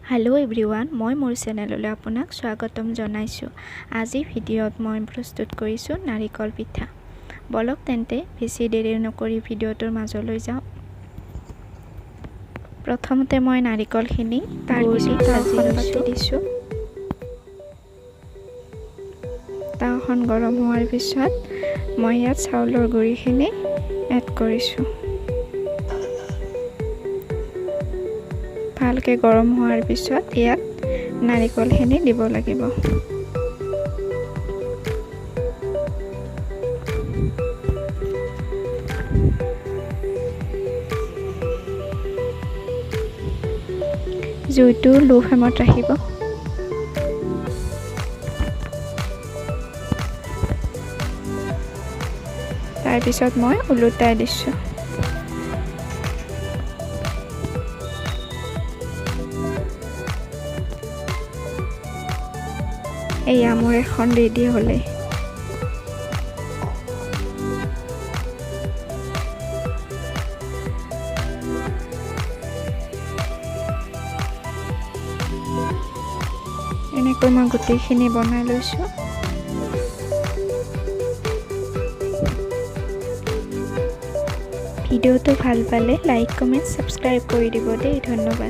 Hello' everyone, মই মোৰ চেনেললৈ আপোনাক স্বাগতম জনাইছোঁ। আজি ভিডিঅ'ত মই প্ৰস্তুত কৰিছোঁ নাৰিকল পিঠা। বলক তেন্তে বেছি দেৰি নকৰি ভিডিঅ'টোৰ মাজলৈ যাওঁ। প্ৰথমতে মই নাৰিকলখিনি তাৰপিছত তাৱাখন পাতি দিছোঁ। তাৱাখন গৰম হোৱাৰ পিছত মই ইয়াত চাউলৰ গুড়িখিনি এড কৰিছোঁ। ভালকৈ গৰম হোৱাৰ পিছত ইয়াত নাৰিকলখিনি দিব লাগিব। জুইটো লো ফ্লেমত ৰাখিব। তাৰপিছত মই ওলোটাই দিছোঁ। এয়া মোৰ এখন ৰেডি হ'লে। এনেকৈ মই গোটেইখিনি বনাই লৈছোঁ। ভিডিঅ'টো ভাল পালে লাইক, কমেণ্ট, ছাবস্ক্ৰাইব কৰি দিব দেই। ধন্যবাদ।